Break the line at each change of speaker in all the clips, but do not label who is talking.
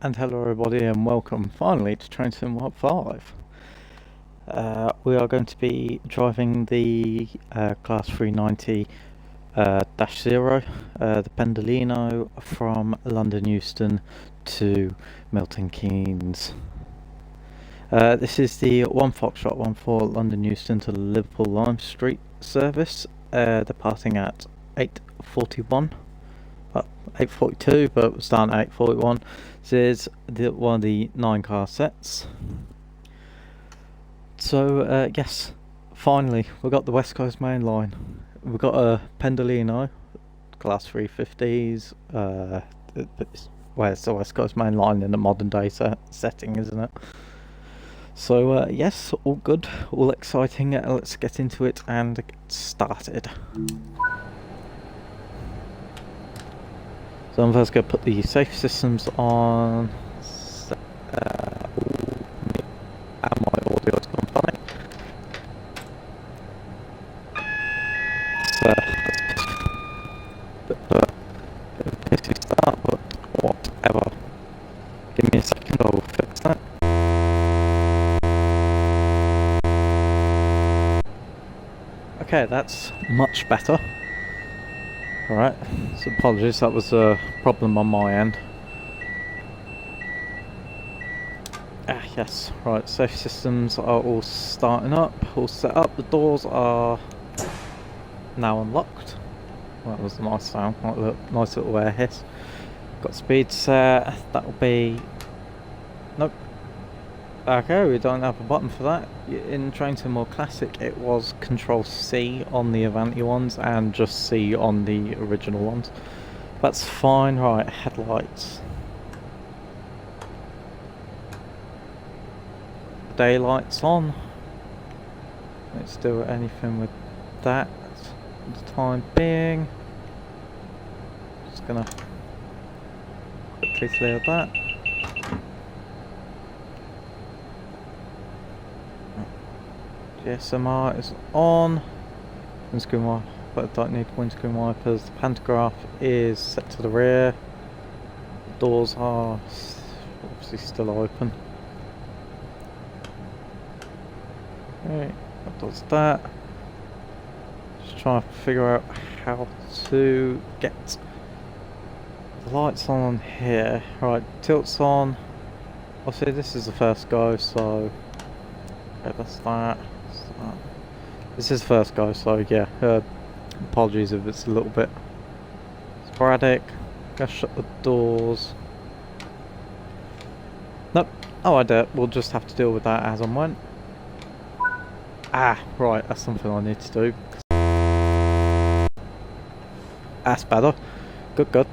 And hello everybody and welcome finally to WCML5. We are going to be driving the Class 390 -0, the Pendolino from London Euston to Milton Keynes. This is the 1 Foxtrot 14 London Euston to Liverpool Lime Street service, departing at 8:41. 8:42, but we're starting at 8:41. This is one of the 9 car sets. So yes, finally we've got the West Coast main line. We've got a Pendolino Class 350s. Well, it's the West Coast main line in a modern day setting, isn't it? So yes, all good, all exciting. Let's get into it and get started. So I'm first going to put the safety systems on, and my audio has gone funny. So, a pissy start, but whatever. Give me a second, I will fix that. Okay, that's much better. Alright, so apologies, that was a problem on my end. Yes, right, safety systems are all starting up, all set up. The doors are now unlocked. Well, that was a nice sound, nice little air hiss. Got speed set, that'll be... Nope. Okay, we don't have a button for that. In Train to More Classic it was Control C on the Avanti ones and just C on the original ones. That's fine. Right, headlights. Daylights on. Let's do anything with that for the time being. Just gonna quickly clear that. GSMR is on. Windscreen wiper, but I don't need windscreen wipers. The pantograph is set to the rear. The doors are obviously still open. Okay, that does that. Just trying to figure out how to get the lights on here. Right, tilts on. Obviously this is the first go, so okay, that's that. This is first go, so yeah, apologies if it's a little bit sporadic. Gonna shut the doors. Nope, oh I did. We'll just have to deal with that as and when. Right, that's something I need to do. That's better. Good.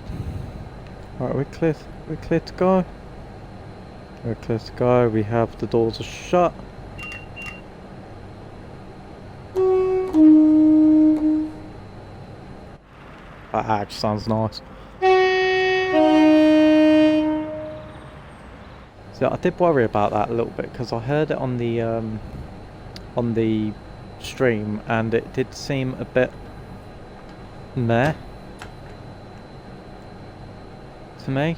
Right, we're clear to go. We're clear to go, we have the doors are shut. That actually sounds nice. So I did worry about that a little bit because I heard it on the stream and it did seem a bit meh to me,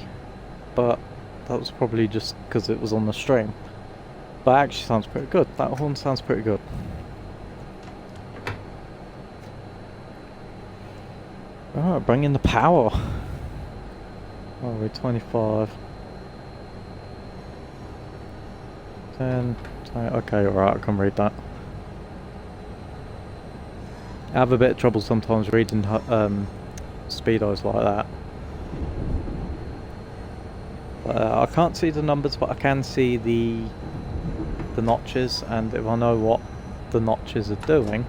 but that was probably just because it was on the stream. But it actually sounds pretty good. That horn sounds pretty good. Alright, bring in the power. Oh, we're 25. 10, 20, okay, alright, I can read that. I have a bit of trouble sometimes reading speedos like that. I can't see the numbers, but I can see the notches, and if I know what the notches are doing...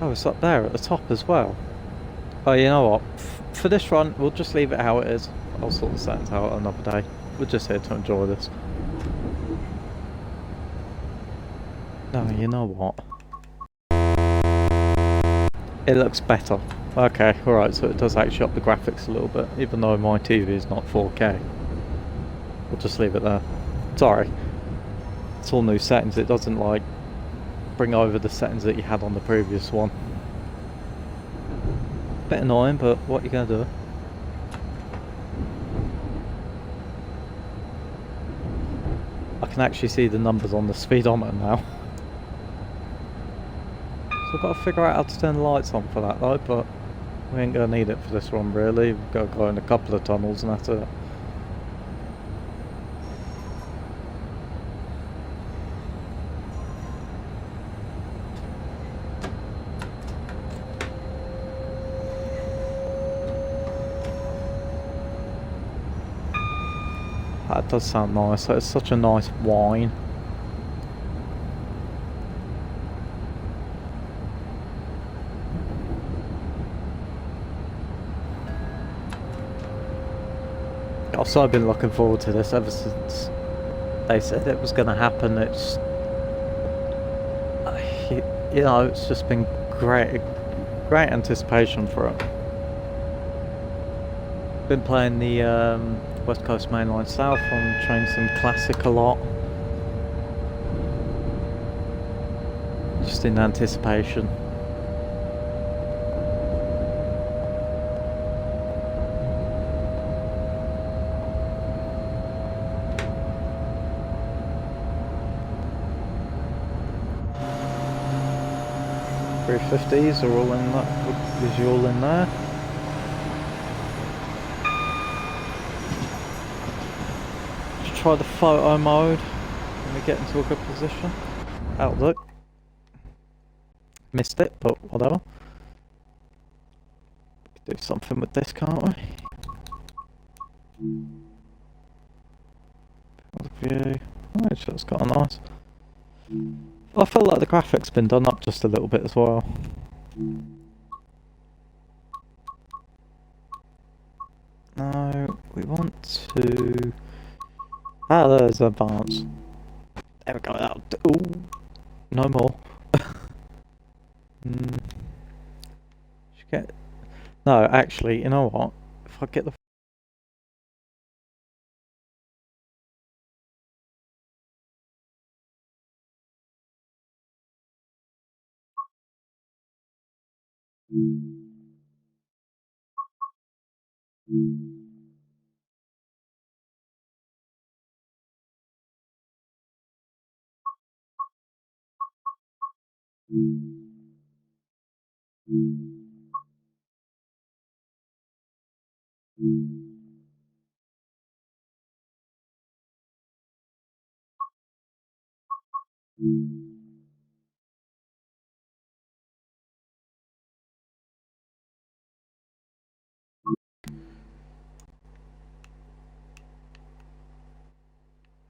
Oh, it's up there at the top as well. Oh, you know what? For this run, we'll just leave it how it is. I'll sort the settings out another day. We're just here to enjoy this. No, you know what? It looks better. Okay, alright, so it does actually up the graphics a little bit, even though my TV is not 4K. We'll just leave it there. Sorry. It's all new settings, it doesn't like bring over the settings that you had on the previous one. Bit annoying, but what are you gonna do? can actually see the numbers on the speedometer now. So I've got to figure out how to turn the lights on for that though, but we ain't going to need it for this one really. We've got to go in a couple of tunnels and that's it. That does sound nice. It's such a nice whine. Also, I've been looking forward to this ever since they said it was going to happen. It's, you know, it's just been great anticipation for it. Been playing the West Coast Mainline South on Train Sim Classic a lot. Just in anticipation. .350s are all in that, is all in there. Try the photo mode when we get into a good position. Outlook. Missed it, but whatever. Do something with this, can't we? View. Oh, it's just got a nice. I feel like the graphics been done up just a little bit as well. No, we want to. Ah, there's advance. There we go. Out. Ooh, no more. Should get. No, actually, you know what? If I get the.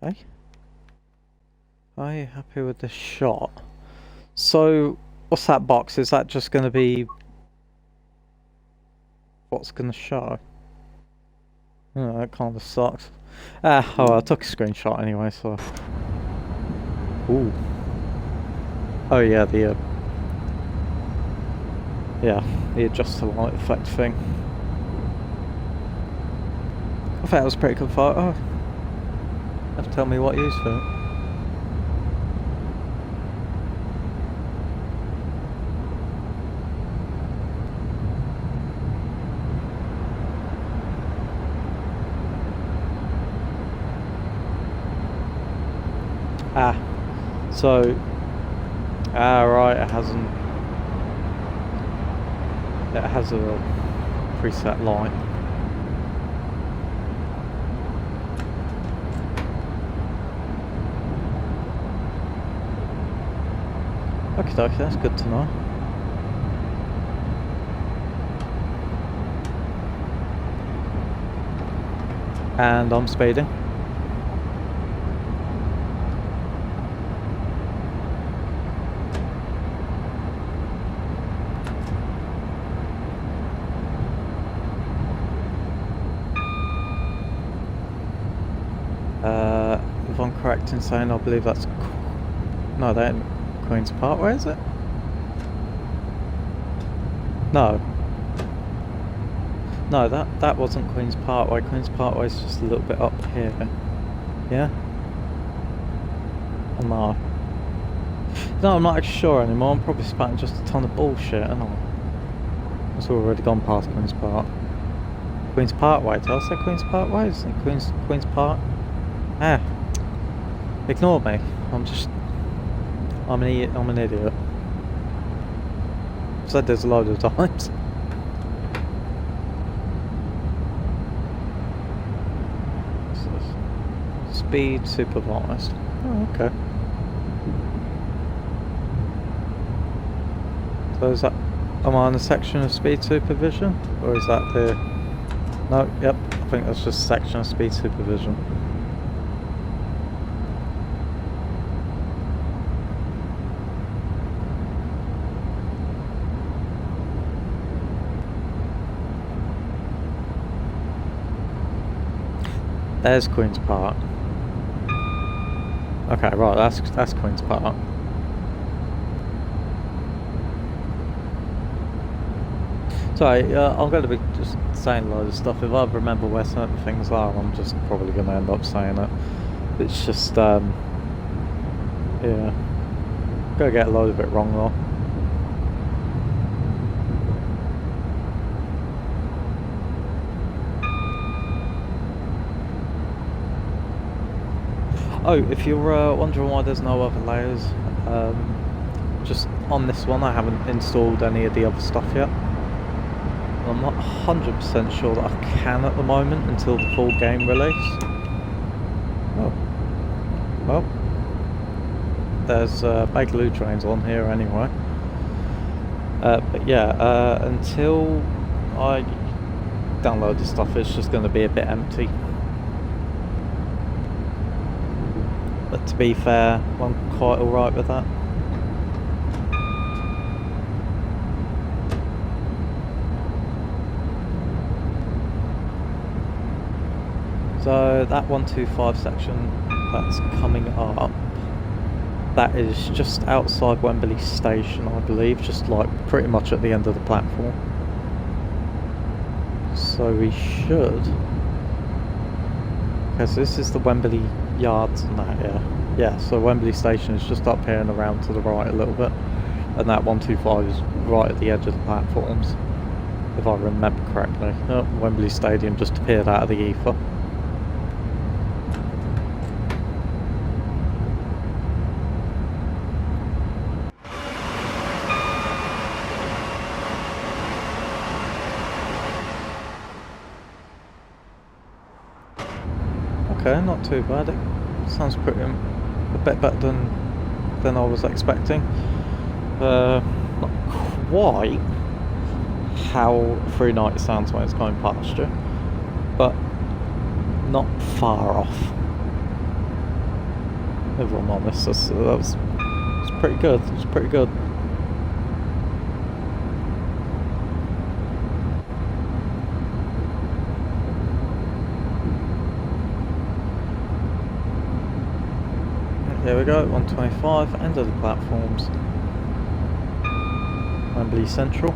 Hey? Are you happy with this shot? So, what's that box? Is that just going to be what's going to show? Oh, that kind of sucks. Ah, oh, I took a screenshot anyway, so. Ooh. Oh yeah, the adjust to light effect thing. I thought it was a pretty good photo. You have to tell me what you use for it. Ah, so, right, it has a preset light. Okay, that's good to know. And I'm speeding. If I'm correct in saying, I believe that's... No, that ain't Queen's Parkway, is it? No. No, that wasn't Queen's Parkway. Queen's Parkway is just a little bit up here. Yeah? Or no? No, I'm not actually sure anymore. I'm probably spouting just a ton of bullshit, aren't I? It's already gone past Queen's Park. Queen's Parkway, did I say Queen's Parkway? Isn't it Queen's Park? Ah. Ignore me. I'm an idiot. I've said this a load of times. Speed supervised. Oh, okay. So is that... Am I on a section of speed supervision? Or is that the... No, yep. I think that's just a section of speed supervision. There's Queen's Park. Okay, right, that's Queen's Park. Sorry, I'm going to be just saying a load of stuff. If I remember where certain things are, I'm just probably going to end up saying it. It's just, yeah. Gonna get a load of it wrong though. Oh, if you're wondering why there's no other layers, just on this one I haven't installed any of the other stuff yet. I'm not 100% sure that I can at the moment until the full game release. Oh. Well, there's Bagaloo trains on here anyway. But yeah, until I download the stuff, it's just going to be a bit empty. But to be fair, I'm quite alright with that. So that 125 section that's coming up, that is just outside Wembley Station, I believe, just like pretty much at the end of the platform. So we should... Okay, so this is the Wembley Yards and that, yeah. Yeah, so Wembley Station is just up here and around to the right a little bit. And that 125 is right at the edge of the platforms, if I remember correctly. Oh, Wembley Stadium just appeared out of the ether. Okay, not too bad. It sounds pretty a bit better than I was expecting. Not quite how 390 sounds when it's going past you, but not far off. If I'm honest, that was pretty good. It was pretty good. Here we go, 125, end of the platforms. Wembley Central.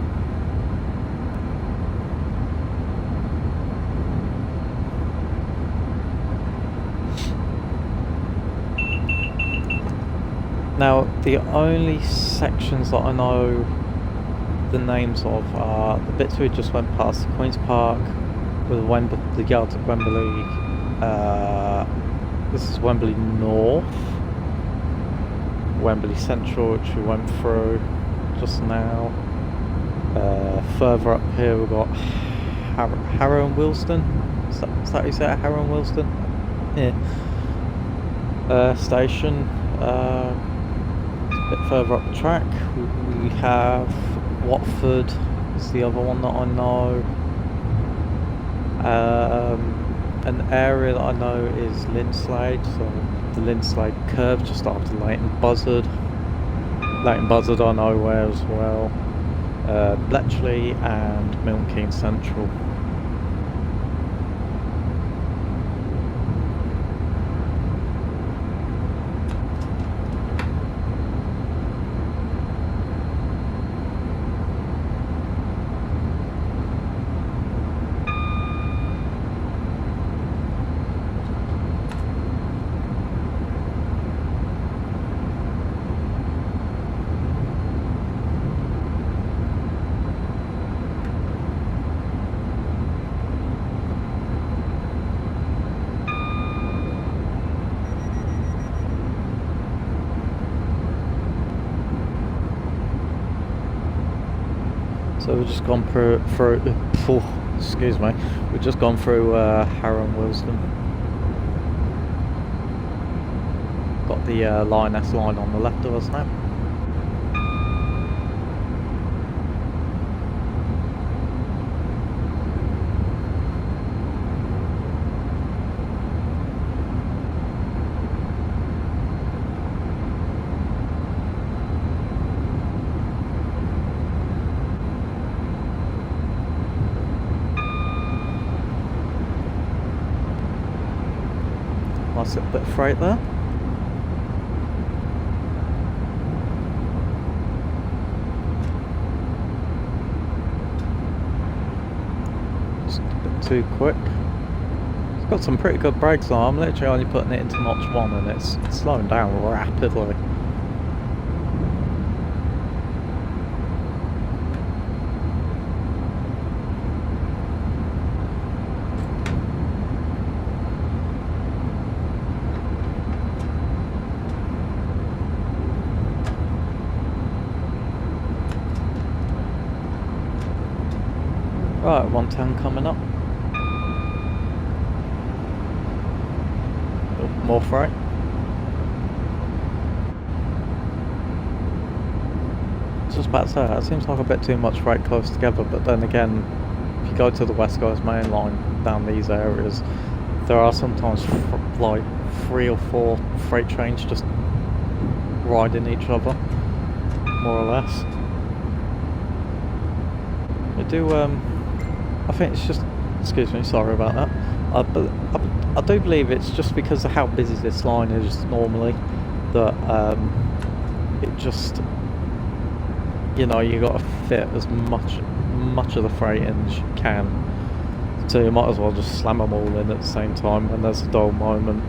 Now, the only sections that I know the names of are the bits we just went past, Queen's Park, with the yards at Wembley. This is Wembley North. Wembley Central, which we went through just now. Further up here we've got Harrow and Wilston. Is that how you say it? Harrow and Wilston? Yeah. Station. A bit further up the track we have Watford is the other one that I know. An area that I know is Linslade, so the Linslade curve just after Leighton Buzzard. Leighton Buzzard I know where as well. Bletchley and Milton Keynes Central. So we've just gone through excuse me, we've just gone through Harrow and Willesden. Got the Lioness line on the left of us now. Nice little bit of freight there. Just a bit too quick. It's got some pretty good brakes on. I'm literally only putting it into notch 1 and it's slowing down rapidly. Right, 110 coming up. Oh, more freight. I was just about to say, that seems like a bit too much freight close together, but then again, if you go to the West Coast main line down these areas, there are sometimes like 3 or 4 freight trains just riding each other, more or less. We do, I think it's just, excuse me, sorry about that. But I do believe it's just because of how busy this line is normally that it just, you know, you got to fit as much of the freight in as you can. So you might as well just slam them all in at the same time when there's a dull moment.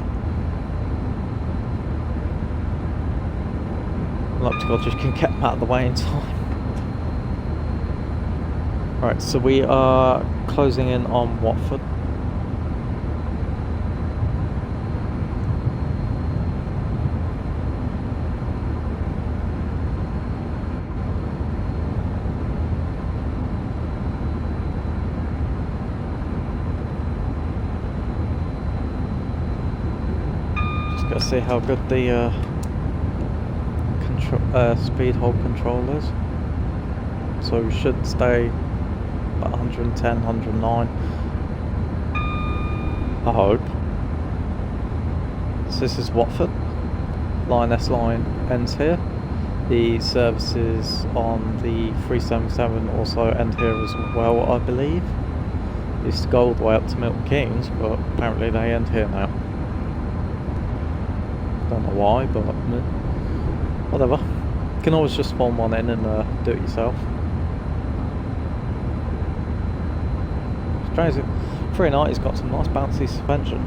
Luck to God, just can get them out of the way in time. Right, so we are closing in on Watford. Just gotta see how good the speed hold control is. So we should stay about 110, 109. I hope. So this is Watford. Lioness line ends here. The services on the 377 also end here as well, I believe. They used to go all the way up to Milton Keynes, but apparently they end here now. Don't know why, but whatever. You can always just spawn one in and do it yourself. 390's got some nice bouncy suspension.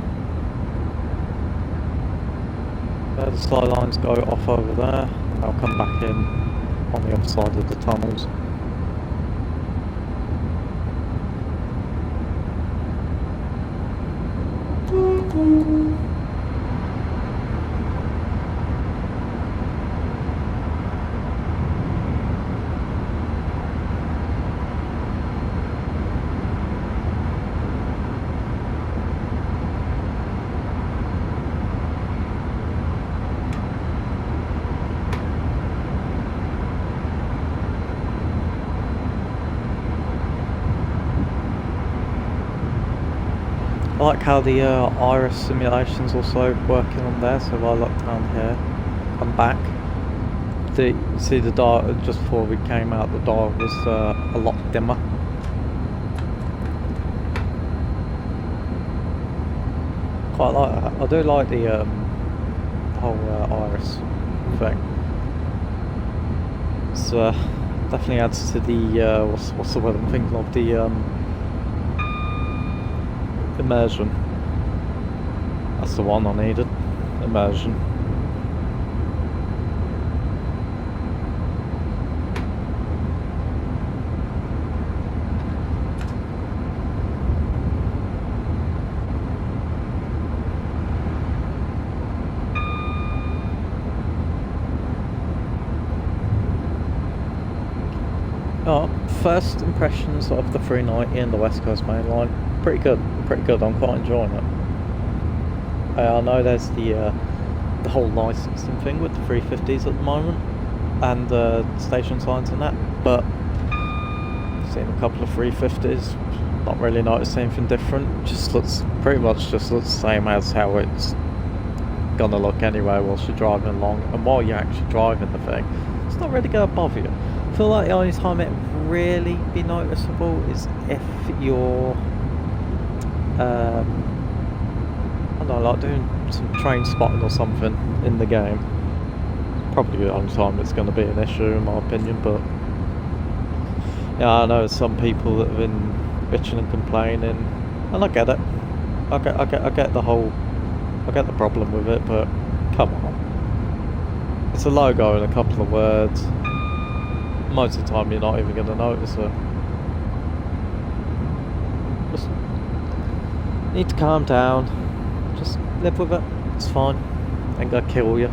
The slide lines go off over there, and they'll come back in on the other side of the tunnels. I like how the iris simulation's also working on there, so if I look down here, I'm back. See the dial, just before we came out, the dial was a lot dimmer. Quite like that. I do like the whole iris thing. It's definitely adds to the, what's the word I'm thinking of, the immersion. That's the one I needed. Immersion. Oh, first impressions of the 390 and the West Coast Main Line, pretty good. I'm quite enjoying it. I know there's the whole licensing thing with the 350s at the moment, and the station signs and that, but I've seen a couple of 350s, not really noticed anything different. Just looks pretty much the same as how it's gonna look anyway whilst you're driving along, and while you're actually driving the thing, it's not really gonna bother you. I feel like the only time it really be noticeable is if you're I don't know, like doing some train spotting or something in the game. Probably the only time it's going to be an issue in my opinion, but yeah, I know some people that have been bitching and complaining, and I get it. I get the whole, I get the problem with it, but come on. It's a logo and a couple of words. Most of the time you're not even going to notice it. Just need to calm down. Just live with it. It's fine. Ain't gonna kill you.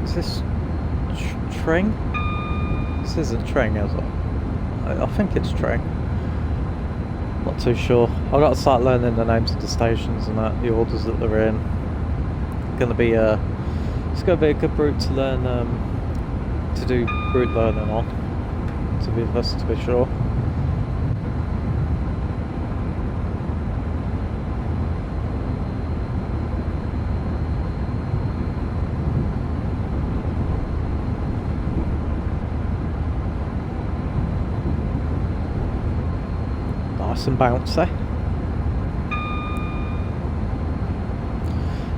Is this Tring? This isn't Tring, is it? I think it's Tring. Not too sure. I've got to start learning the names of the stations and that, the orders that they're in. It's gonna be a good route to learn, to do route learning on. To be sure. Nice and bouncy.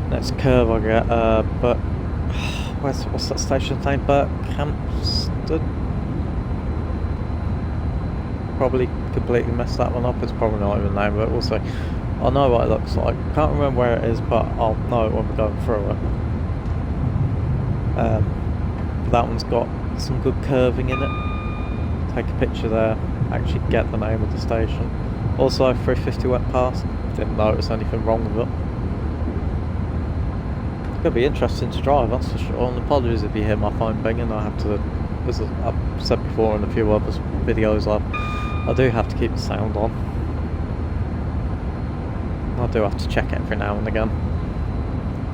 Next curve I get, but what's that station's name? Berkhamsted? Probably completely messed that one up. It's probably not even the name, but also I know what it looks like. Can't remember where it is, but I'll know it when we're going through it. That one's got some good curving in it. Take a picture there, actually get the name of the station. Also 350 went past, didn't notice anything wrong with it. It's going to be interesting to drive, that's for sure, and apologies if you hear my phone binging. I have to, as I've said before in a few other videos, I do have to keep the sound on. I do have to check it every now and again.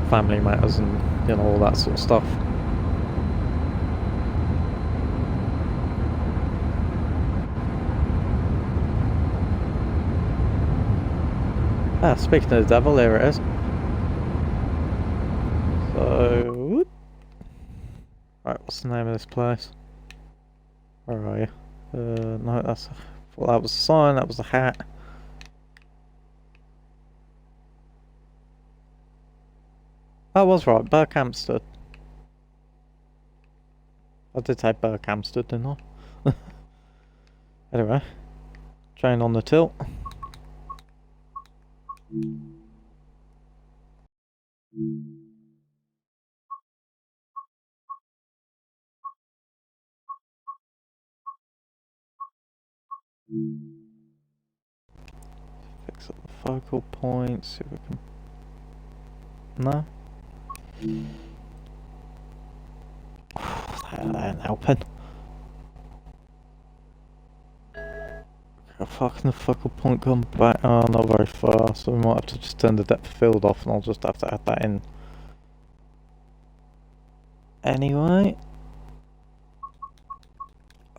Family matters and, you know, all that sort of stuff. Ah, speaking of the devil, here it is. So, right, what's the name of this place? Where are you? No, that's, well, that was a sign, that was a hat. I was right, Berkhamsted. I did say Berkhamsted, didn't I? Anyway, train on the tilt. Fix up the focal points, see if we can... No? That ain't helping. Fucking the focal point come back, oh, not very far, so we might have to just turn the depth of field off and I'll just have to add that in. Anyway.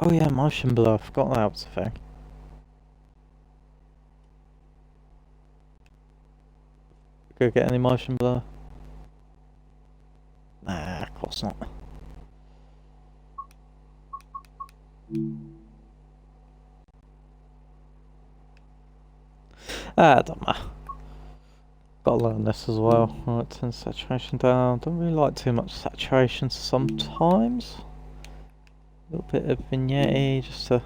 Oh yeah, motion blur, I forgot that was a thing. Go get any motion blur? Nah, of course not. Ah, don't matter. Gotta learn this as well. Right, turn saturation down. Don't really like too much saturation sometimes. A little bit of vignette just to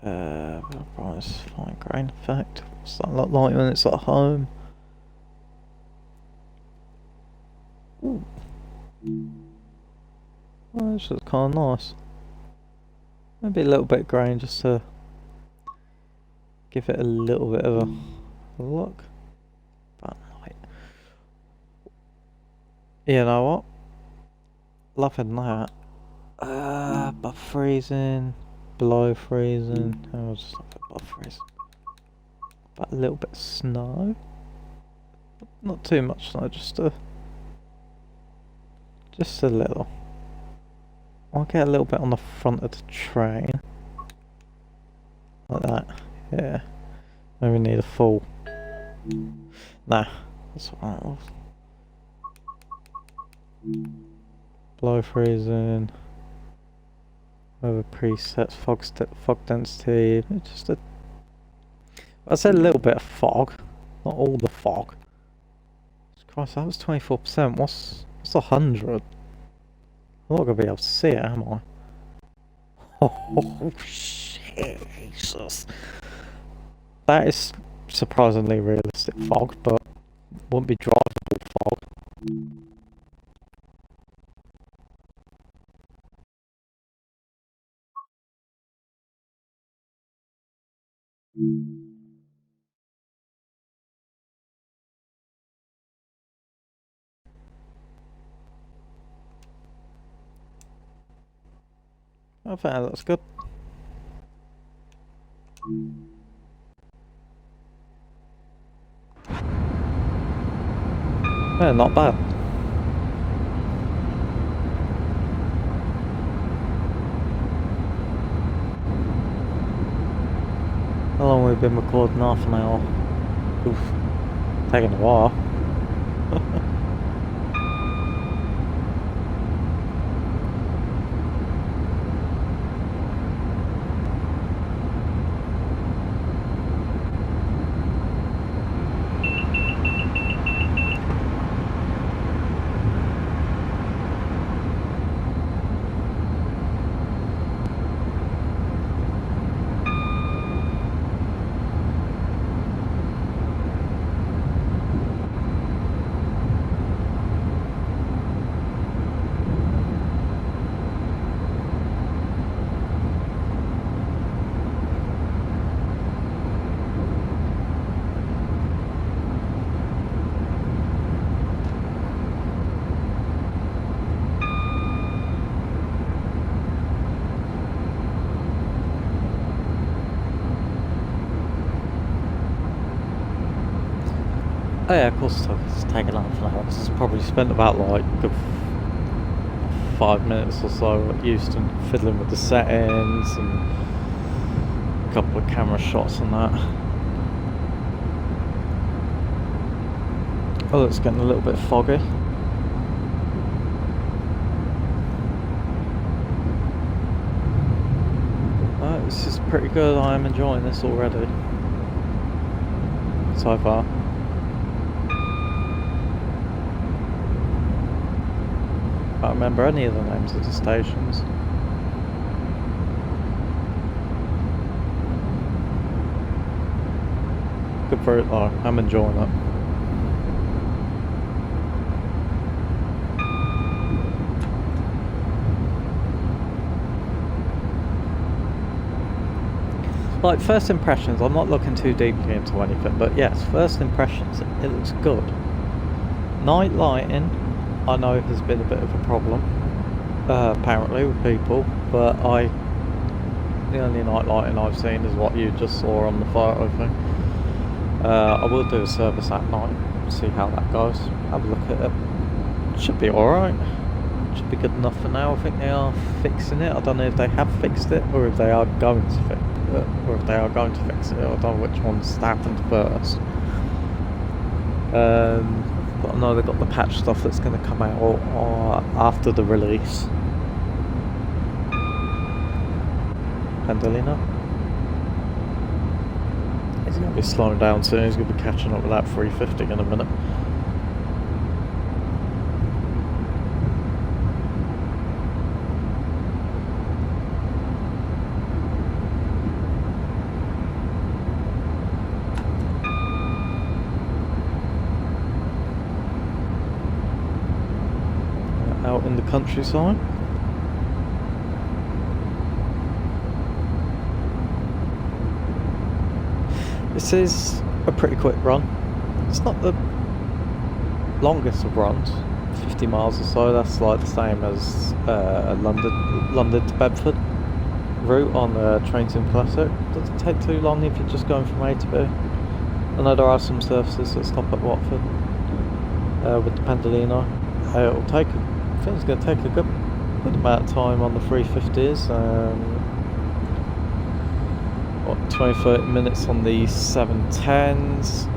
brightness, fine grain effect. What's that look like when it's at home? Ooh. Oh, this looks kind of nice. Maybe a little bit of grain just to give it a little bit of a look. But like, you know what? Loving that. Above freezing, below freezing. I'll just look at above freezing. But a little bit of snow. Not too much snow, just a little. I'll get a little bit on the front of the train. Like that. Yeah. Maybe need a full. Nah, that's what it was. Below freezing. Over presets, fog density. Just a. I said a little bit of fog, not all the fog. Christ, that was 24%. What's 100? I'm not gonna be able to see it, am I? Oh, Jesus. That is surprisingly realistic fog, but wouldn't be drivable fog. I think that looks good. Yeah, not bad. How long have we been recording? Half an hour. Oof. Taking a while. Oh yeah, of course it's taken half an hour. It's probably spent about like a good 5 minutes or so at Houston fiddling with the settings and a couple of camera shots and that. Oh, it's getting a little bit foggy. This is pretty good. I am enjoying this already so far. I can't remember any of the names of the stations. Good for it though, I'm enjoying it. Like first impressions, I'm not looking too deeply into anything, but yes, first impressions, it looks good. Night lighting, I know has been a bit of a problem, apparently with people, but the only night lighting I've seen is what you just saw on the photo thing. I will do a service at night, see how that goes, have a look at it. Should be alright, should be good enough for now. I think they are fixing it. I don't know if they have fixed it or if they are going to fix it, or if they are going to fix it. I don't know which one's happened first. But I know they've got the patch stuff that's going to come out after the release. Pandolino. He's going to be slowing down soon. He's going to be catching up with that 350 in a minute. countryside. This is a pretty quick run. It's not the longest of runs, 50 miles or so. That's like the same as a London to Bedford route on the Trainsim Classic. Doesn't take too long if you're just going from A to B. I know there are some services that stop at Watford with the Pendolino. It'll take, I think it's going to take a good amount of time on the 350s. 20-30 minutes on the 710s.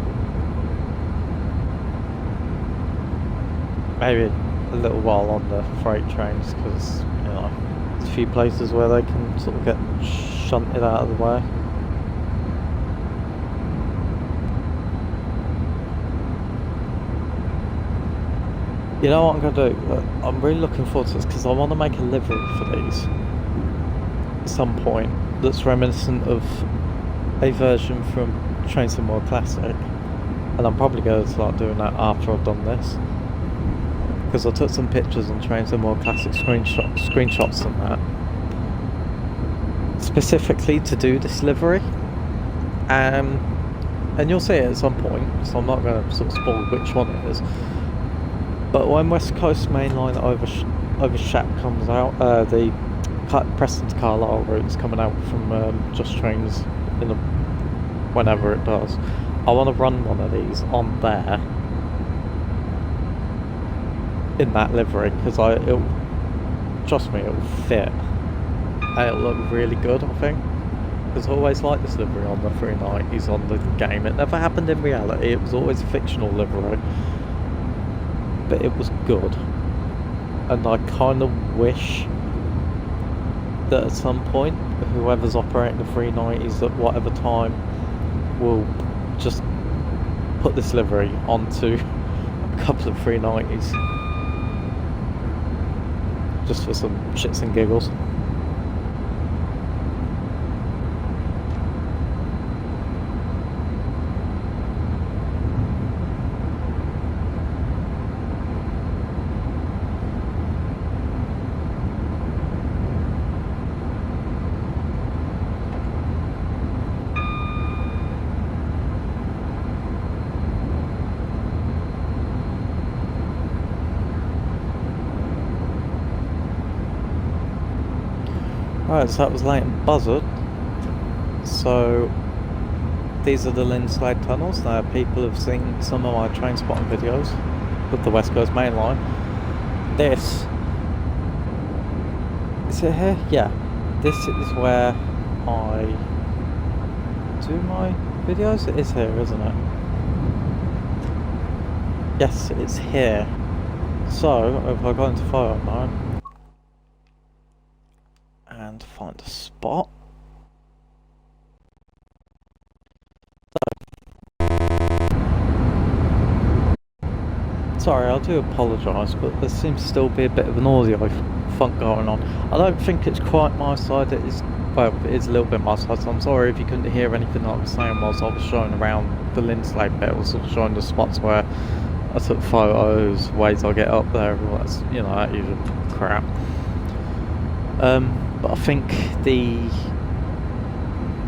Maybe a little while on the freight trains, because you know there's a few places where they can sort of get shunted out of the way. You know what I'm going to do? I'm really looking forward to this because I want to make a livery for these at some point that's reminiscent of a version from Trainsim World Classic, and I'm probably going to start doing that after I've done this, because I took some pictures on Trainsim World Classic screenshots and that specifically to do this livery, and you'll see it at some point, so I'm not going to sort of spoil which one it is. But when West Coast Mainline over Shap comes out, the Preston to Carlisle route is coming out from Just Trains whenever it does. I want to run one of these on there in that livery, because trust me, it'll fit and it'll look really good, I think, because I always liked this livery on the 390s on the game. It never happened in reality, it was always a fictional livery, but it was good, and I kind of wish that at some point whoever's operating the 390s at whatever time will just put this livery onto a couple of 390s just for some shits and giggles. Right, so that was Leighton Buzzard. So these are the Linslade tunnels. Now people have seen some of my train spotting videos with the West Coast Main Line. This is it here? Yeah. This is where I do my videos. It is here, isn't it? Yes, it's here. So if I go into photo mode and find a spot. Sorry, I do apologise, but there seems to still be a bit of an audio funk going on. I don't think it's quite my side, it is, well, it is a little bit my side, so I'm sorry if you couldn't hear anything that I was saying whilst I was showing around the Linslade bit. I was sort of showing the spots where I took photos, ways I get up there, all that's, you know, that usual crap. But I think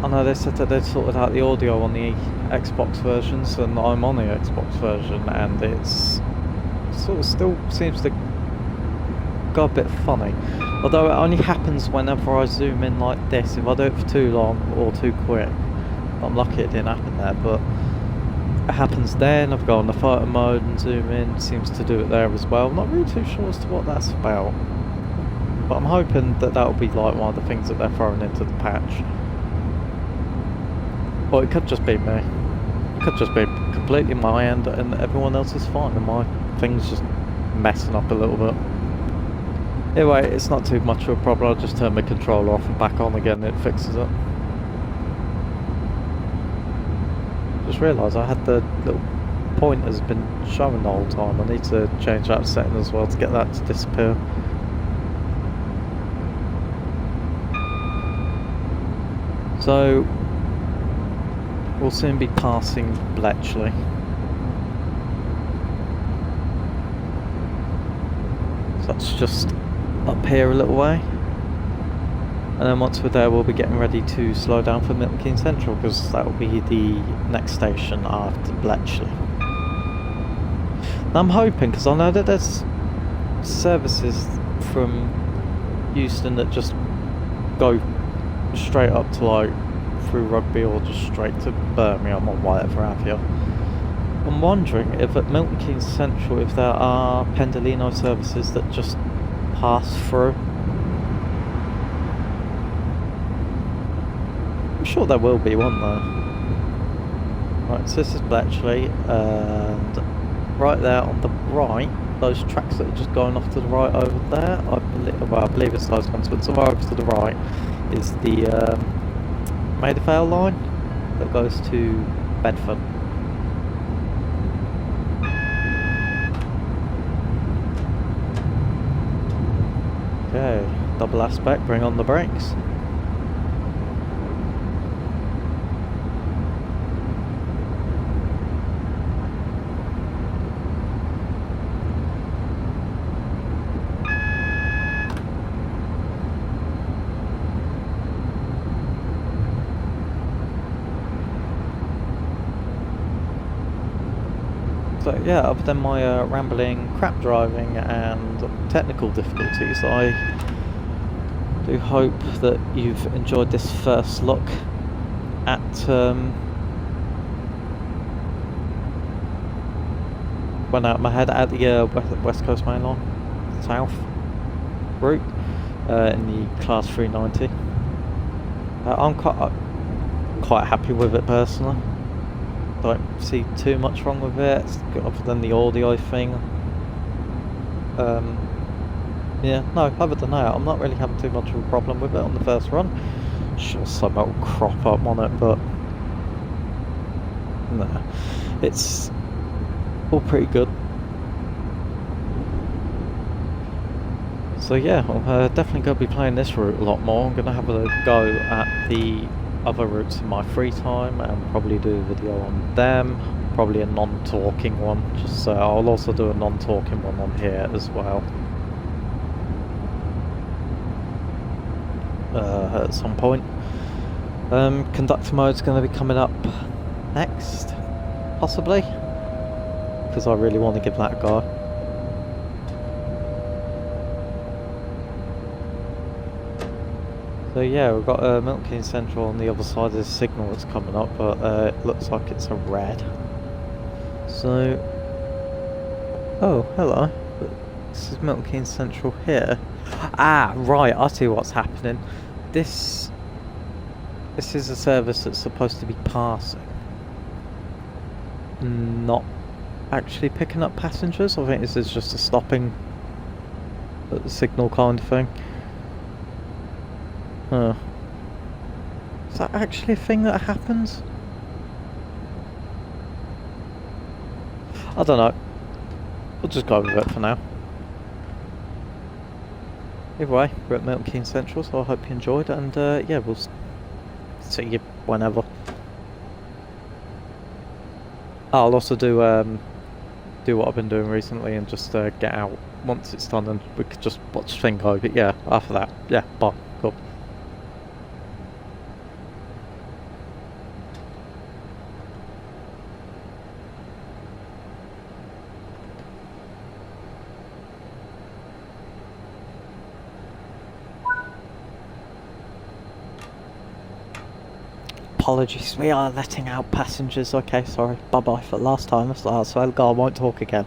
I know they said that they'd sorted out the audio on the Xbox versions, and I'm on the Xbox version, and it's sort of still seems to go a bit funny. Although it only happens whenever I zoom in like this. If I do it for too long or too quick, I'm lucky it didn't happen there, but it happens then. I've gone on the photo mode and zoom in, seems to do it there as well. I'm not really too sure as to what that's about, but I'm hoping that that'll be like one of the things that they're throwing into the patch. Or it could just be me. It could just be completely my end and everyone else is fine and my thing's just messing up a little bit. Anyway, it's not too much of a problem. I'll just turn my controller off and back on again and it fixes it. Just realised I had the little pointers been showing the whole time. I need to change that setting as well to get that to disappear. So we'll soon be passing Bletchley. So that's just up here a little way. And then once we're there, we'll be getting ready to slow down for Milton Keynes Central, because that will be the next station after Bletchley. And I'm hoping, because I know that there's services from Euston that just go straight up to like through Rugby or just straight to Birmingham or whatever have you. I'm wondering if at Milton Keynes Central if there are Pendolino services that just pass through. I'm sure there will be, won't there? Right, so this is Bletchley, and right there on the right, those tracks that are just going off to the right over there, I believe it's those ones, but somewhere over to the right is the Maida Vale line that goes to Bedford. Okay, double aspect, bring on the brakes. So yeah, other than my rambling, crap driving and technical difficulties, I do hope that you've enjoyed this first look at went out of my head at the West Coast Main Line South route in the Class 390. I'm quite happy with it personally. Don't see too much wrong with it, other than the audio thing. Yeah, no, other than that, I'm not really having too much of a problem with it on the first run. Sure, something will crop up on it, but no, it's all pretty good. So yeah, I'm definitely going to be playing this route a lot more. I'm going to have a go at the other routes in my free time and probably do a video on them, probably a non-talking one, just so I'll also do a non-talking one on here as well at some point. Conductor mode's going to be coming up next, possibly, because I really want to give that a go. So yeah, we've got Milton Keynes Central on the other side of the signal that's coming up, but it looks like it's a red. So, oh, hello. This is Milton Keynes Central here. Ah, right, I see what's happening. This is a service that's supposed to be passing, not actually picking up passengers. I think this is just a stopping at the signal kind of thing. Huh. Is that actually a thing that happens? I don't know. We'll just go with it for now. Either way, we're at Milton Keynes Central, so I hope you enjoyed, and yeah, we'll see you whenever. I'll also do what I've been doing recently and just get out once it's done, and we could just watch the thing go. But yeah, after that, yeah, bye. Cool. Apologies, we are letting out passengers. Okay, sorry. Bye bye for last time. So I swear to God, I won't talk again.